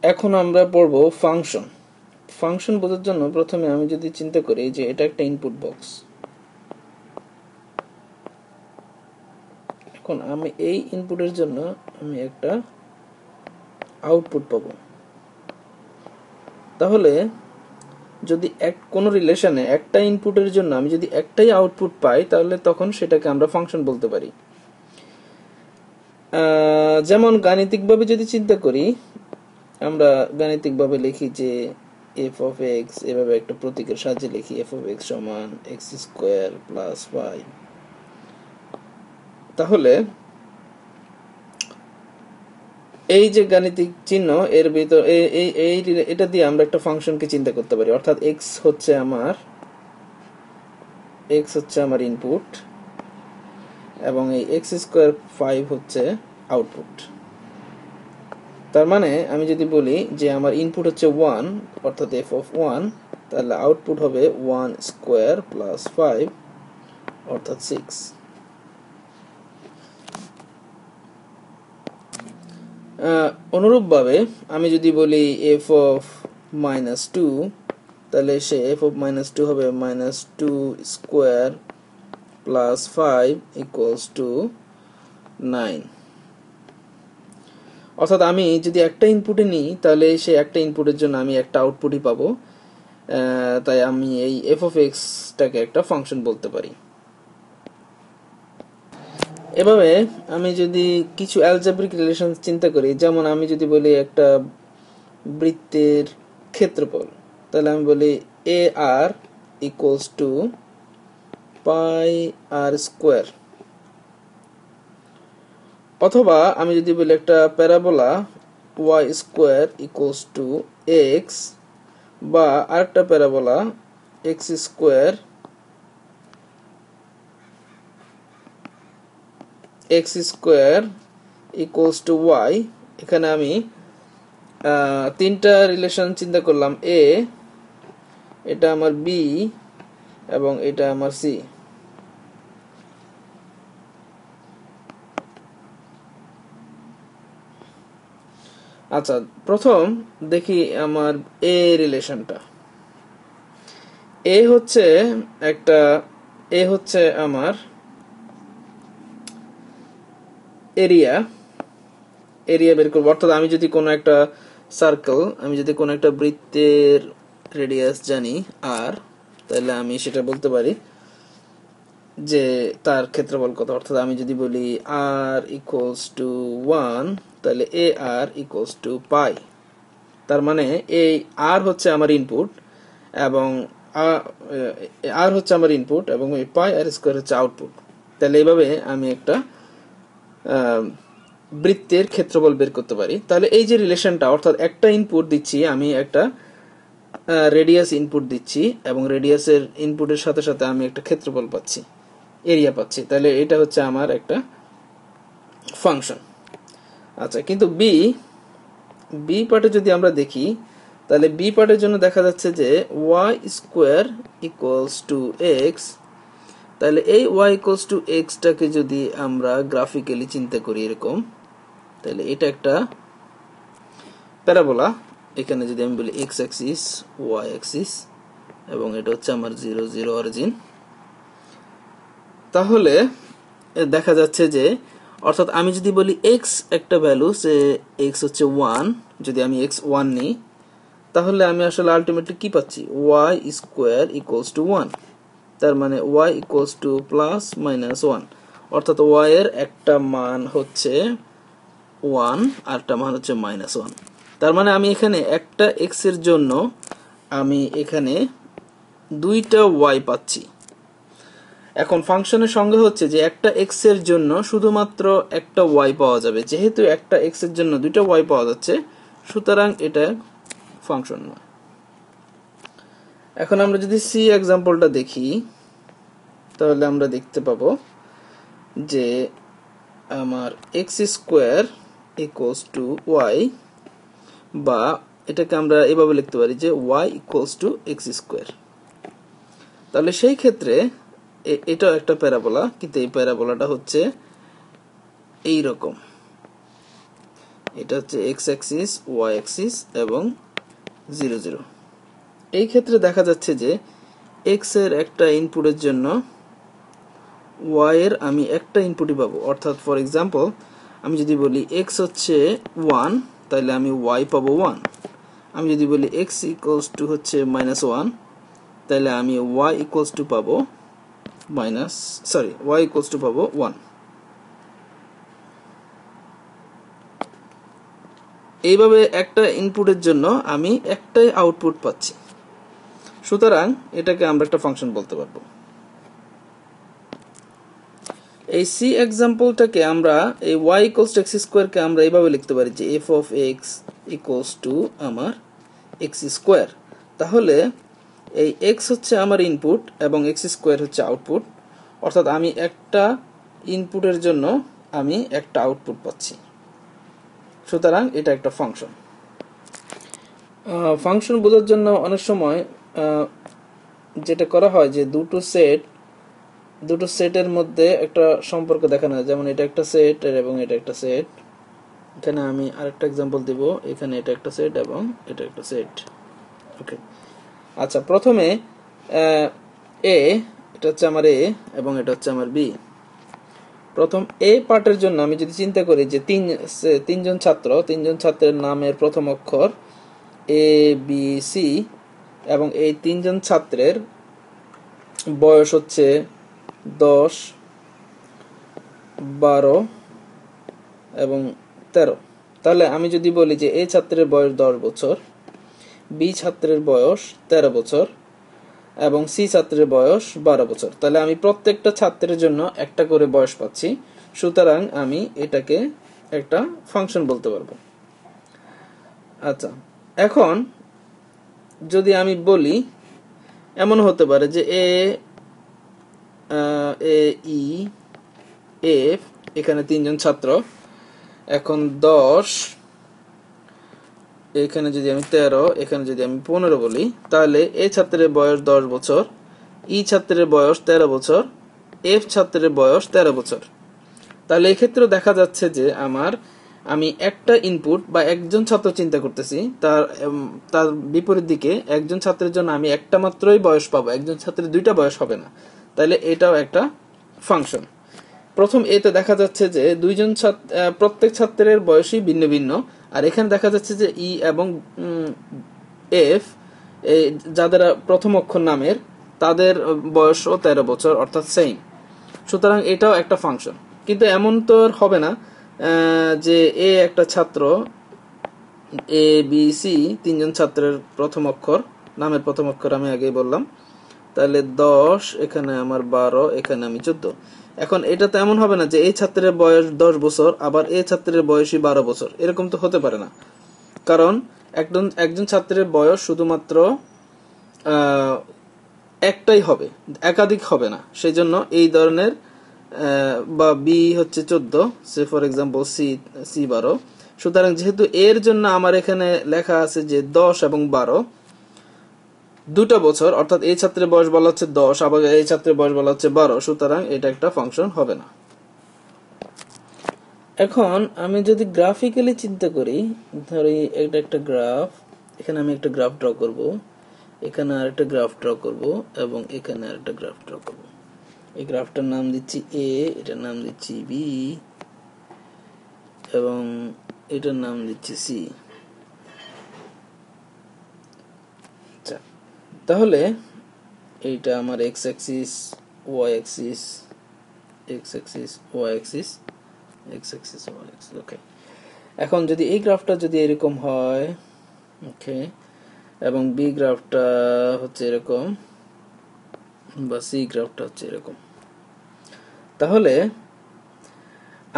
এখন আমরা পড়ব ফাংশন। ফাংশন বোঝার জন্য প্রথমে আমি যদি চিন্তা করি যে এটা একটা ইনপুট বক্স, এখন আমি এই ইনপুটের জন্য আমি একটা আউটপুট পাবো। তাহলে যদি কোনো রিলেশনে একটা ইনপুটের জন্য আমি যদি একটাই আউটপুট পাই, তাহলে তখন সেটাকে আমরা ফাংশন বলতে পারি। যেমন গাণিতিকভাবে যদি চিন্তা করি, আমরা গাণিতিকভাবে লিখি যে এফ অফ এক্স, এভাবে একটা প্রতীকের সাহায্যে লিখি এফ অফ এক্স সমান এক্স স্কোয়ার প্লাস 5। তাহলে এই যে গাণিতিক চিহ্ন এর ভিতর এটা দিয়ে আমরা একটা ফাংশনকে চিন্তা করতে পারি। অর্থাৎ এক্স হচ্ছে আমার ইনপুট এবং এই এক্স স্কোয়ার 5 হচ্ছে আউটপুট। তার মানে আমি যদি বলি যে আমার ইনপুট হচ্ছে 1 অর্থাৎ এফ অফ 1, তাহলে আউটপুট হবে 1 স্কোয়ার প্লাস 5 অর্থাৎ 6। অনুরূপভাবে আমি যদি বলি এফ অফ -2, তাহলে সে এফ অফ -2 হবে -2 স্কোয়ার প্লাস 5 ইকুয়ালস টু 9। অর্থাৎ আমি যদি একটা ইনপুটে নিই, তাহলে সে একটা ইনপুটের জন্য আমি একটা আউটপুটই পাবো। তাই আমি এই এফ অফ এক্স টাকে একটা ফাংশন বলতে পারি। এভাবে আমি যদি কিছু অ্যালজেব্রিক রিলেশন চিন্তা করি, যেমন আমি যদি বলি একটা বৃত্তের ক্ষেত্রফল, তাহলে আমি বলি এ আর equals to pi r square. অথবা আমি যদি বলি একটা parabola y square equals to x, বা আরেকটা parabola x square equals to y. এখানে আমি তিনটা রিলেশন চিন্তা করলাম, এ, এটা আমার বি এবং এটা আমার সি। আচ্ছা, প্রথম দেখি আমার এ রিলেশনটা। এ হচ্ছে আমার এরিয়া বের করবো। অর্থাৎ আমি যদি কোনো একটা সার্কেল, আমি যদি কোনো একটা বৃত্তের রেডিয়াস জানি আর, তাহলে আমি সেটা বলতে পারি যে তার ক্ষেত্রফল কত। অর্থাৎ আমি যদি বলি আর ইকুয়ালস টু 1, তাহলে এ আর ইকুয়ালস টু পাই। তার মানে এই আর হচ্ছে আমার ইনপুট এবং এই পাই আর স্কোয়ার হচ্ছে আউটপুট। তাহলে এইভাবে আমি একটা বৃত্তের ক্ষেত্রফল বের করতে পারি। তাহলে এই যে রিলেশনটা, অর্থাৎ একটা ইনপুট দিচ্ছি, আমি একটা রেডিয়াস ইনপুট দিচ্ছি এবং রেডিয়াসের ইনপুটের সাথে সাথে আমি একটা ক্ষেত্রফল পাচ্ছি, এরিয়া পাচ্ছি। তাহলে এটা হচ্ছে আমার একটা ফাংশন। আচ্ছা, কিন্তু বি পার্টে যদি আমরা দেখি, তাহলে বি পার্টের জন্য দেখা যাচ্ছে যে Y square equals to X. তাহলে এই ওয়াই ইকুয়ালস টু এক্স টাকে যদি আমরা গ্রাফিক্যালি চিন্তা করি এরকম, তাহলে এটা একটা প্যারাবোলা। এখানে যদি আমি বলি এক্স অ্যাক্সিস, ওয়াই অ্যাক্সিস এবং এটা হচ্ছে আমার 0 0 অরিজিন। তাহলে দেখা যাচ্ছে যে, অর্থাৎ আমি যদি বলি এক্স একটা ভ্যালু, সে এক্স হচ্ছে 1, যদি আমি এক্স 1 নিই, তাহলে আমি আসলে আলটিমেটলি কি পাচ্ছি, ওয়াই স্কোয়ার ইকুয়ালস টু 1। তার মানে Y equals to plus minus 1। অর্থাৎ ওয়াই এর একটা মান হচ্ছে 1 আর একটা মান হচ্ছে -1। তার মানে আমি এখানে একটা এক্স এর জন্য আমি এখানে দুইটা ওয়াই পাচ্ছি। এখন ফাংশনের সংজ্ঞা হচ্ছে যে একটা এক্স এর জন্য শুধুমাত্র একটা ওয়াই পাওয়া যাবে। যেহেতু একটা এক্স এর জন্য দুইটা ওয়াই পাওয়া যাচ্ছে, সুতরাং এটা ফাংশন নয়। এখন আমরা যদি সি এক্সাম্পলটা দেখি, তাহলে আমরা দেখতে পাবো যে আমার X square equals to Y, বা এটাকে আমরা এভাবে লিখতে পারি যে Y equals to X square. তাহলে সেই ক্ষেত্রে এটাও একটা প্যারাবোলা, কিন্তু এই প্যারাবোলাটা হচ্ছে এইরকম। এটা হচ্ছে এক্স অ্যাক্সিস, ওয়াই অ্যাক্সিস এবং 0 0। এই ক্ষেত্রে দেখা যাচ্ছে যে এক্স এর একটা ইনপুটের জন্য ওয়াই এর আমি একটা ইনপুটই পাবো। অর্থাৎ ফর এক্সাম্পল আমি যদি বলি এক্স হচ্ছে 1, তাহলে আমি ওয়াই পাবো 1। আমি যদি বলি এক্স ইকুয়ালস টু হচ্ছে -1, তাহলে আমি ওয়াই ইকুয়ালস টু পাবো ওয়াই ইকুয়ালস টু পাবো 1। এইভাবে একটা ইনপুটের জন্য আমি একটাই আউটপুট পাচ্ছি। সুতরাং এটাকে আমরা একটা ফাংশন বলতে পারবো। এই সি এক্সাম্পলটাকে আমরা এই y ইকুয়ালস টু এক্স স্কোয়ারকে আমরা এইভাবে লিখতে পারি যে F of x equals to আমার এক্স স্কোয়ার। তাহলে এই এক্স হচ্ছে আমার ইনপুট এবং এক্স স্কোয়ার হচ্ছে আউটপুট। অর্থাৎ আমি একটা ইনপুটের জন্য আমি একটা আউটপুট পাচ্ছি। সুতরাং এটা একটা ফাংশন। ফাংশন বোঝার জন্য অনেক সময় যেটা করা হয় যে দুটো সেটের মধ্যে একটা সম্পর্ক দেখানো হয়। যেমন এটা একটা সেট এবং এটা একটা সেট। এখানে আমি আরেকটা এক্সাম্পল দিব। এখানে এটা একটা সেট এবং এটা একটা সেট। ওকে, আচ্ছা, প্রথমে এটা হচ্ছে আমার এ এবং এটা হচ্ছে আমার বি। প্রথম এ পার্টের জন্য আমি যদি চিন্তা করি যে তিনজন ছাত্রের নামের প্রথম অক্ষর এ বি সি এবং এই তিনজন ছাত্রের বয়স হচ্ছে 10, 12 এবং 13। তাহলে আমি যদি বলি যে এই ছাত্রের বয়স 10 বছর, বি ছাত্রের বয়স 13 বছর এবং সি ছাত্রের বয়স 12 বছর, তাহলে আমি প্রত্যেকটা ছাত্রের জন্য একটা করে বয়স পাচ্ছি। সুতরাং আমি এটাকে একটা ফাংশন বলতে পারবো। আচ্ছা, এখন যদি আমি বলি, এমন হতে পারে যে ই এফ, এখানে তিনজন ছাত্র, এখন 10, এখানে যদি আমি 13, এখানে যদি আমি 15 বলি, তাহলে এ ছাত্রের বয়স 10 বছর, ই ছাত্রের বয়স 13 বছর, এফ ছাত্রের বয়স 13 বছর। তাহলে এক্ষেত্রে দেখা যাচ্ছে যে আমি একটা ইনপুট বা একজন ছাত্র চিন্তা করতেছি, তার বিপরীত দিকে একজন ছাত্রের জন্য আমি একটা মাত্রই বয়স পাবো, একজন ছাত্রের দুইটা বয়স হবে না। তাহলে এটাও একটা ফাংশন। প্রথম এতে দেখা যাচ্ছে যে প্রত্যেক ছাত্রের বয়সই ভিন্ন ভিন্ন, আর এখানে দেখা যাচ্ছে যে ই এবং এফ যাদের প্রথম অক্ষর নামের তাদের বয়সও 13 বছর, অর্থাৎ সেম। সুতরাং এটাও একটা ফাংশন। কিন্তু এমন তো হবে না যে একটা ছাত্র এ বি সি তিনজন ছাত্রের নামের প্রথম অক্ষর আমি আগেই বললাম, তাহলে 10, এখানে আমার 12, এখানে আমি 14। এখন এটা তো এমন হবে না যে এই ছাত্রের বয়স 10 বছর আবার এই ছাত্রের বয়সই 12 বছর, এরকম তো হতে পারে না। কারণ একজন ছাত্রের বয়স শুধুমাত্র একটাই হবে, একাধিক হবে না। সেই জন্য এই ধরনের বা বি হচ্ছে 14, সে ফর এক্সাম্পল সি 12। সুতরাং যেহেতু এর জন্য আমার এখানে লেখা আছে যে 10 এবং 12 দুটা বছর, অর্থাৎ এই ছাত্রের বয়স বলা হচ্ছে 10, আবার এই ছাত্রের বয়স বলা হচ্ছে 12, সুতরাং এটা একটা ফাংশন হবে না। এখন আমি যদি গ্রাফিক্যালি চিন্তা করি, ধরি এটা একটা গ্রাফ, এখানে আমি একটা গ্রাফ ড্র করব, এখানে আরেকটা গ্রাফ ড্র করব এবং এখানে আরেকটা গ্রাফ ড্র করব। এই গ্রাফটার নাম দিচ্ছি এ, এটার নাম দিচ্ছি বি এবং এটার নাম দিচ্ছি সি। তাহলে এইটা আমার x axis, y axis, x axis, y axis, x axis, y axis. Okay, এখন যদি এই গ্রাফটা যদি এরকম হয়, ওকে, এবং বি গ্রাফটা হচ্ছে এরকম বা সি গ্রাফটা হচ্ছে এরকম, তাহলে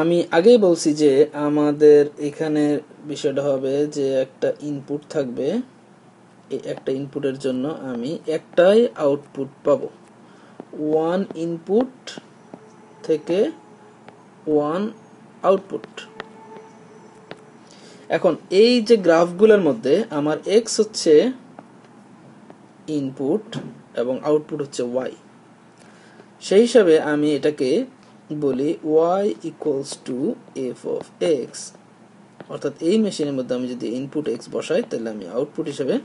আমি আগেই বলছি যে আমাদের এখানে বিষয়টা হবে যে একটা ইনপুট থাকবে, একটা ইনপুটের জন্য আমি একটাই আউটপুট পাবো। ওয়ান ইনপুট থেকে ওয়ান আউটপুট। এখন এই যে গ্রাফগুলোর মধ্যে আমার এক্স হচ্ছে ইনপুট এবং আউটপুট হচ্ছে ওয়াই, সেই হিসাবে আমি এটাকে বলি y equals to F of x, অর্থাৎ এই মেশিনের মধ্যে আমি যদি ইনপুট x বসাই তাহলে আমি আউটপুট হিসেবে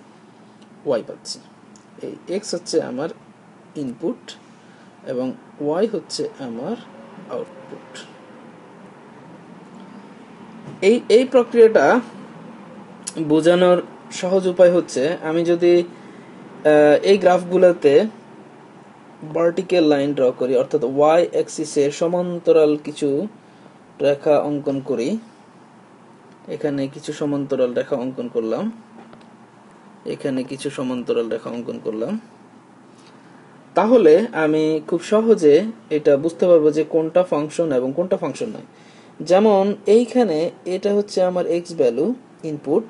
y পাচ্ছি। এই x হচ্ছে আমার ইনপুট এবং y হচ্ছে আমার আউটপুট। এই প্রক্রিয়াটা বোঝানোর সহজ উপায় হচ্ছে আমি যদি এই গ্রাফগুলোতে ভার্টিক্যাল লাইন ড্র করি, অর্থাৎ y অ্যাক্সিসে সমান্তরাল কিছু রেখা অঙ্কন করি। এখানে কিছু সমান্তরাল রেখা অঙ্কন করলাম, এখানে কিছু সমান্তরাল রেখা অঙ্কন করলাম, তাহলে আমি খুব সহজে এটা বুঝতে পারবো যে কোনটা ফাংশন এবং কোনটা ফাংশন নয়। যেমন এইখানে এটা হচ্ছে আমার x ভ্যালু ইনপুট,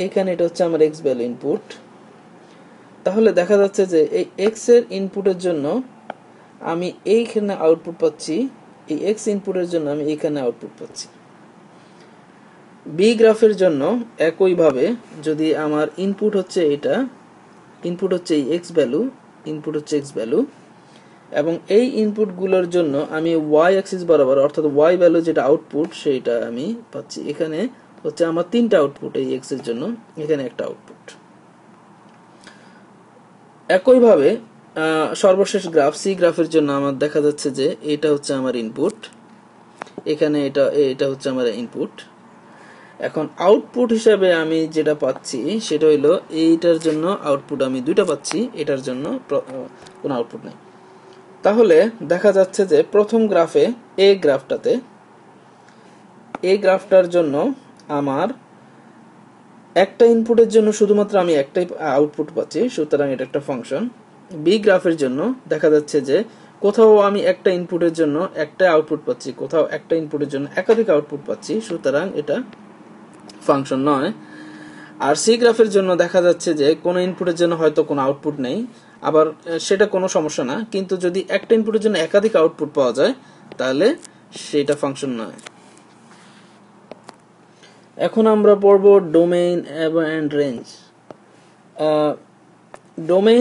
এখানে এটা হচ্ছে আমার x ভ্যালু ইনপুট। তাহলে দেখা যাচ্ছে যে এই x এর ইনপুটের জন্য আমি এইখানে আউটপুট পাচ্ছি, এই x ইনপুটের জন্য আমি এইখানে আউটপুট পাচ্ছি। বি গ্রাফের জন্য একইভাবে যদি আমার ইনপুট হচ্ছে এটা, ইনপুট হচ্ছে এই x ভ্যালু, ইনপুট হচ্ছে x ভ্যালু, এবং এই ইনপুটগুলোর জন্য আমি y অ্যাক্সিস বরাবর অর্থাৎ y ভ্যালু যেটা আউটপুট সেইটা আমি পাচ্ছি। এখানে হচ্ছে আমার তিনটা আউটপুট, এই x এর জন্য এখানে একটা আউটপুট। একইভাবে সর্বশেষ গ্রাফ সি গ্রাফের জন্য আমার দেখা যাচ্ছে যে এটা হচ্ছে আমার ইনপুট, এখানে এটা হচ্ছে আমার ইনপুট। এখন আউটপুট হিসাবে আমি যেটা পাচ্ছি সেটা হলো এইটার জন্য আউটপুট আমি দুইটা পাচ্ছি, এটার জন্য কোনো আউটপুট নেই। তাহলে দেখা যাচ্ছে যে প্রথম গ্রাফে এই গ্রাফটাতে, এই গ্রাফটার জন্য আমার একটা ইনপুটের জন্য শুধুমাত্র আমি একটাই আউটপুট পাচ্ছি, সুতরাং এটা একটা ফাংশন। বি গ্রাফের জন্য দেখা যাচ্ছে যে কোথাও আমি একটা ইনপুটের জন্য একটা আউটপুট পাচ্ছি, কোথাও একটা ইনপুটের জন্য একাধিক আউটপুট পাচ্ছি, সুতরাং এটা ফাংশন নয়। আর সি গ্রাফের জন্য দেখা যাচ্ছে যে কোনো ইনপুটের জন্য হয়তো কোনো আউটপুট নেই, আবার সেটা কোনো সমস্যা না, কিন্তু যদি একটা ইনপুটের জন্য একাধিক আউটপুট পাওয়া যায় তাহলে সেটা ফাংশন নয়। এখন আমরা পড়ব ডোমেইন এবং রেঞ্জ। ডোমেইন